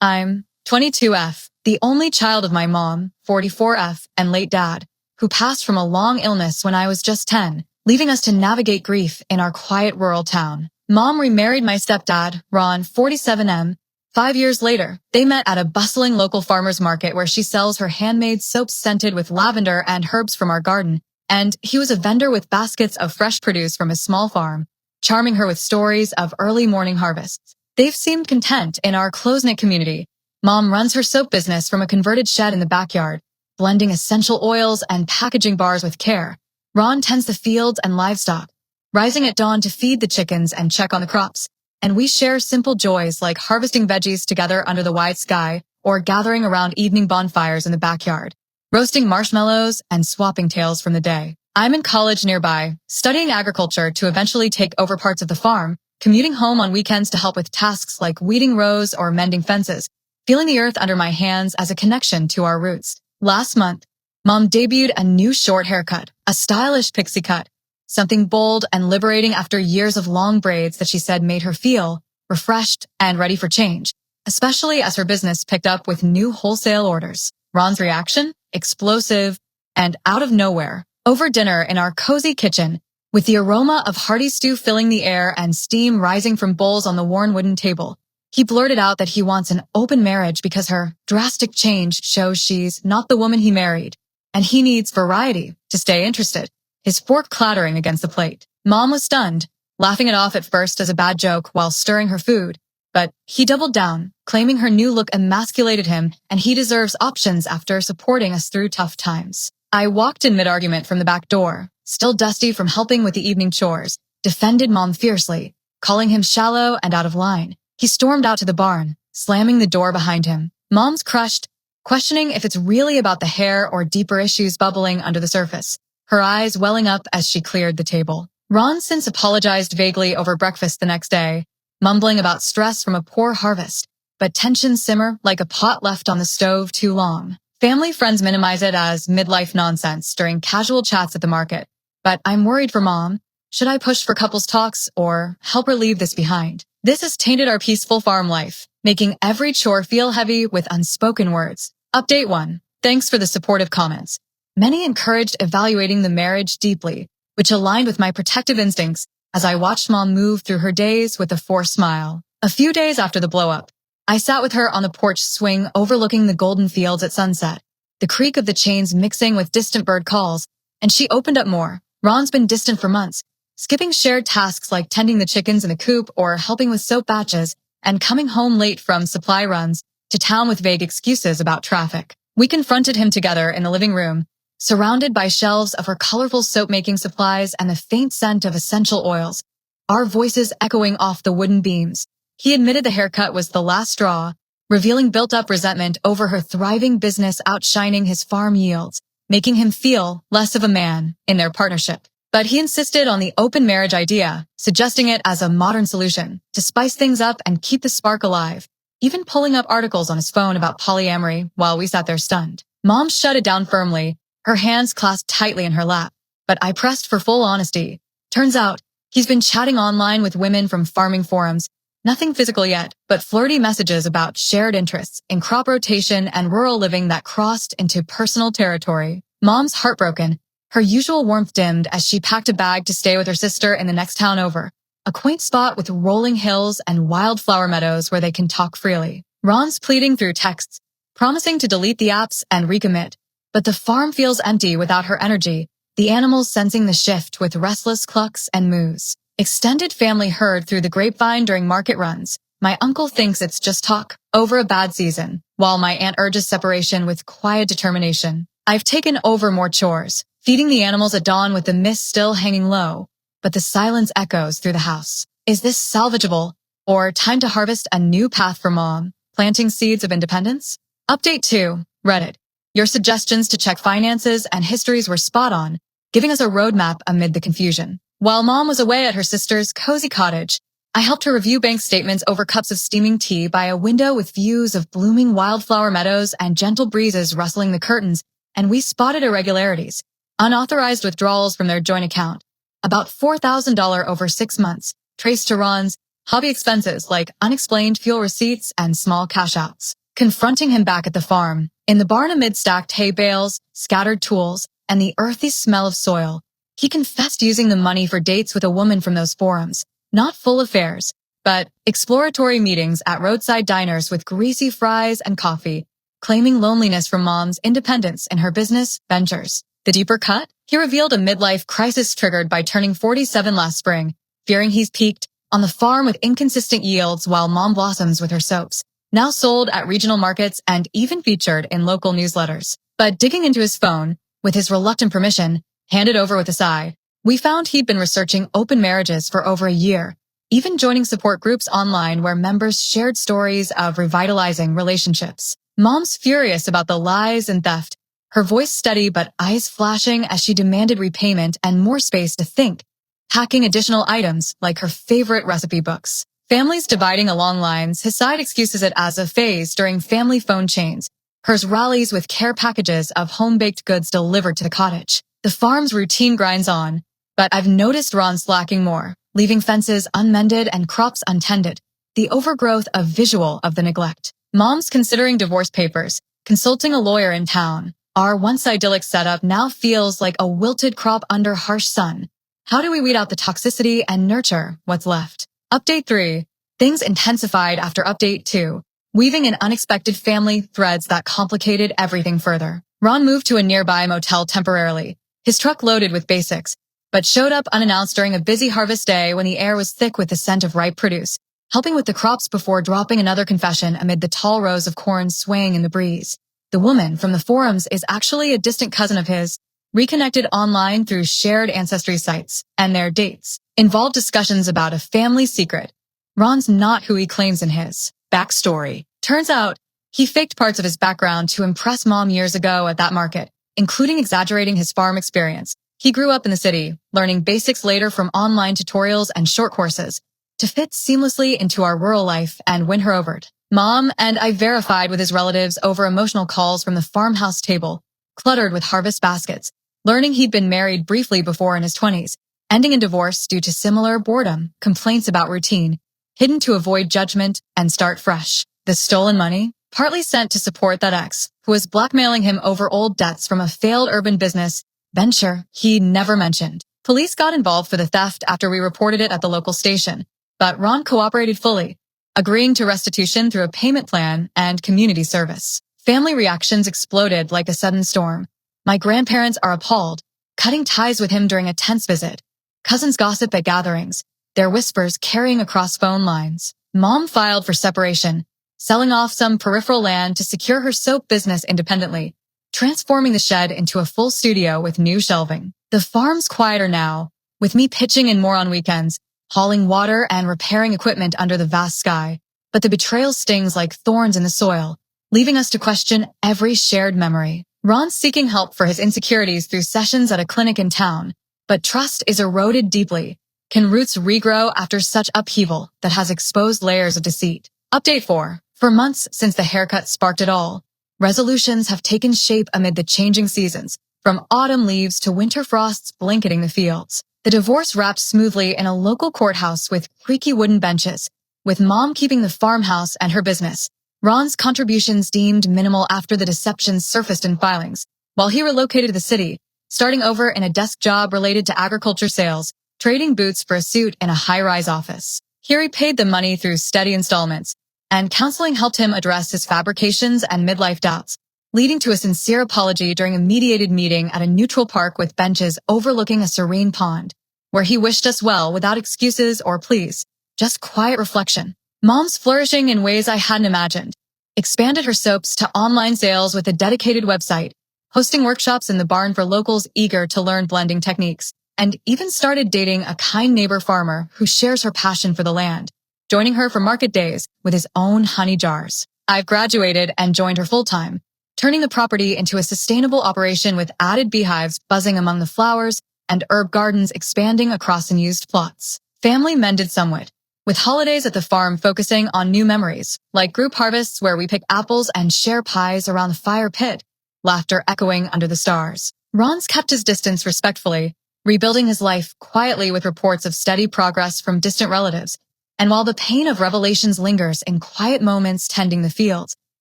I'm 22F, the only child of my mom, 44F, and late dad, who passed from a long illness when I was just 10, leaving us to navigate grief in our quiet rural town. Mom remarried my stepdad, Ron, 47M. 5 years later, they met at a bustling local farmer's market where she sells her handmade soaps scented with lavender and herbs from our garden, and he was a vendor with baskets of fresh produce from his small farm, charming her with stories of early morning harvests. They've seemed content in our close-knit community. Mom runs her soap business from a converted shed in the backyard, blending essential oils and packaging bars with care. Ron tends the fields and livestock, rising at dawn to feed the chickens and check on the crops. And we share simple joys like harvesting veggies together under the wide sky or gathering around evening bonfires in the backyard, roasting marshmallows and swapping tales from the day. I'm in college nearby, studying agriculture to eventually take over parts of the farm, commuting home on weekends to help with tasks like weeding rows or mending fences, feeling the earth under my hands as a connection to our roots. Last month, Mom debuted a new short haircut, a stylish pixie cut, something bold and liberating after years of long braids that she said made her feel refreshed and ready for change, especially as her business picked up with new wholesale orders. Ron's reaction? Explosive and out of nowhere. Over dinner in our cozy kitchen, with the aroma of hearty stew filling the air and steam rising from bowls on the worn wooden table, he blurted out that he wants an open marriage because her drastic change shows she's not the woman he married, and he needs variety to stay interested. His fork clattering against the plate. Mom was stunned, laughing it off at first as a bad joke while stirring her food. But he doubled down, claiming her new look emasculated him and he deserves options after supporting us through tough times. I walked in mid-argument from the back door, still dusty from helping with the evening chores, defended Mom fiercely, calling him shallow and out of line. He stormed out to the barn, slamming the door behind him. Mom's crushed, questioning if it's really about the hair or deeper issues bubbling under the surface, her eyes welling up as she cleared the table. Ron since apologized vaguely over breakfast the next day, mumbling about stress from a poor harvest, but tensions simmer like a pot left on the stove too long. Family friends minimize it as midlife nonsense during casual chats at the market, but I'm worried for Mom. Should I push for couples talks or help her leave this behind? This has tainted our peaceful farm life, making every chore feel heavy with unspoken words. Update 1. Thanks for the supportive comments. Many encouraged evaluating the marriage deeply, which aligned with my protective instincts as I watched Mom move through her days with a forced smile. A few days after the blow-up, I sat with her on the porch swing overlooking the golden fields at sunset, the creak of the chains mixing with distant bird calls, and she opened up more. Ron's been distant for months, skipping shared tasks like tending the chickens in the coop or helping with soap batches, and coming home late from supply runs to town with vague excuses about traffic. We confronted him together in the living room, surrounded by shelves of her colorful soap-making supplies and the faint scent of essential oils, our voices echoing off the wooden beams. He admitted the haircut was the last straw, revealing built-up resentment over her thriving business outshining his farm yields, making him feel less of a man in their partnership. But he insisted on the open marriage idea, suggesting it as a modern solution to spice things up and keep the spark alive, even pulling up articles on his phone about polyamory while we sat there stunned. Mom shut it down firmly, her hands clasped tightly in her lap, but I pressed for full honesty. Turns out, he's been chatting online with women from farming forums, nothing physical yet, but flirty messages about shared interests in crop rotation and rural living that crossed into personal territory. Mom's heartbroken, her usual warmth dimmed as she packed a bag to stay with her sister in the next town over, a quaint spot with rolling hills and wildflower meadows where they can talk freely. Ron's pleading through texts, promising to delete the apps and recommit. But the farm feels empty without her energy, the animals sensing the shift with restless clucks and moos. Extended family heard through the grapevine during market runs. My uncle thinks it's just talk over a bad season, while my aunt urges separation with quiet determination. I've taken over more chores, feeding the animals at dawn with the mist still hanging low, but the silence echoes through the house. Is this salvageable, or time to harvest a new path for Mom, planting seeds of independence? Update 2. Reddit. Your suggestions to check finances and histories were spot on, giving us a roadmap amid the confusion. While Mom was away at her sister's cozy cottage, I helped her review bank statements over cups of steaming tea by a window with views of blooming wildflower meadows and gentle breezes rustling the curtains, and we spotted irregularities, unauthorized withdrawals from their joint account, about $4,000 over 6 months, traced to Ron's hobby expenses like unexplained fuel receipts and small cash outs. Confronting him back at the farm, in the barn amid stacked hay bales, scattered tools, and the earthy smell of soil, he confessed using the money for dates with a woman from those forums. Not full affairs, but exploratory meetings at roadside diners with greasy fries and coffee, claiming loneliness from mom's independence in her business ventures. The deeper cut? He revealed a midlife crisis triggered by turning 47 last spring, fearing he's peaked on the farm with inconsistent yields while mom blossoms with her soaps, now sold at regional markets and even featured in local newsletters. But digging into his phone, with his reluctant permission, handed over with a sigh, we found he'd been researching open marriages for over a year, even joining support groups online where members shared stories of revitalizing relationships. Mom's furious about the lies and theft, her voice steady but eyes flashing as she demanded repayment and more space to think, packing additional items like her favorite recipe books. Families dividing along lines, his side excuses it as a phase during family phone chains, hers rallies with care packages of home-baked goods delivered to the cottage. The farm's routine grinds on, but I've noticed Ron slacking more, leaving fences unmended and crops untended, the overgrowth of visual of the neglect. Mom's considering divorce papers, consulting a lawyer in town. Our once idyllic setup now feels like a wilted crop under harsh sun. How do we weed out the toxicity and nurture what's left? Update 3. Things intensified after Update 2, weaving in unexpected family threads that complicated everything further. Ron moved to a nearby motel temporarily, his truck loaded with basics, but showed up unannounced during a busy harvest day when the air was thick with the scent of ripe produce, helping with the crops before dropping another confession amid the tall rows of corn swaying in the breeze. The woman from the forums is actually a distant cousin of his, reconnected online through shared ancestry sites, and their dates involved discussions about a family secret. Ron's not who he claims in his backstory. Turns out, he faked parts of his background to impress mom years ago at that market, including exaggerating his farm experience. He grew up in the city, learning basics later from online tutorials and short courses, to fit seamlessly into our rural life and win her over. Mom and I verified with his relatives over emotional calls from the farmhouse table, cluttered with harvest baskets, learning he'd been married briefly before in his 20s, ending in divorce due to similar boredom, complaints about routine, hidden to avoid judgment and start fresh. The stolen money, partly sent to support that ex, who was blackmailing him over old debts from a failed urban business venture he never mentioned. Police got involved for the theft after we reported it at the local station, but Ron cooperated fully, agreeing to restitution through a payment plan and community service. Family reactions exploded like a sudden storm. My grandparents are appalled, cutting ties with him during a tense visit. Cousins gossip at gatherings, their whispers carrying across phone lines. Mom filed for separation, selling off some peripheral land to secure her soap business independently, transforming the shed into a full studio with new shelving. The farm's quieter now, with me pitching in more on weekends, hauling water and repairing equipment under the vast sky. But the betrayal stings like thorns in the soil, leaving us to question every shared memory. Ron's seeking help for his insecurities through sessions at a clinic in town, but trust is eroded deeply. Can roots regrow after such upheaval that has exposed layers of deceit? Update 4. For months since the haircut sparked it all, resolutions have taken shape amid the changing seasons, from autumn leaves to winter frosts blanketing the fields. The divorce wrapped smoothly in a local courthouse with creaky wooden benches, with mom keeping the farmhouse and her business. Ron's contributions deemed minimal after the deceptions surfaced in filings, while he relocated to the city, starting over in a desk job related to agriculture sales, trading boots for a suit in a high-rise office. Here he paid the money through steady installments, and counseling helped him address his fabrications and midlife doubts, leading to a sincere apology during a mediated meeting at a neutral park with benches overlooking a serene pond, where he wished us well without excuses or pleas, just quiet reflection. Mom's flourishing in ways I hadn't imagined, expanded her soaps to online sales with a dedicated website, hosting workshops in the barn for locals eager to learn blending techniques, and even started dating a kind neighbor farmer who shares her passion for the land, joining her for market days with his own honey jars. I've graduated and joined her full-time, turning the property into a sustainable operation with added beehives buzzing among the flowers and herb gardens expanding across unused plots. Family mended somewhat, with holidays at the farm focusing on new memories, like group harvests where we pick apples and share pies around the fire pit, laughter echoing under the stars. Ron's kept his distance respectfully, rebuilding his life quietly with reports of steady progress from distant relatives, And while the pain of revelations lingers in quiet moments tending the field,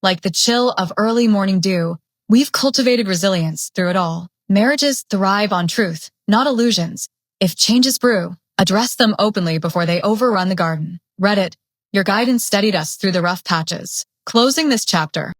like the chill of early morning dew, we've cultivated resilience through it all. Marriages thrive on truth, not illusions. If changes brew, address them openly before they overrun the garden. Reddit, your guidance steadied us through the rough patches. Closing this chapter,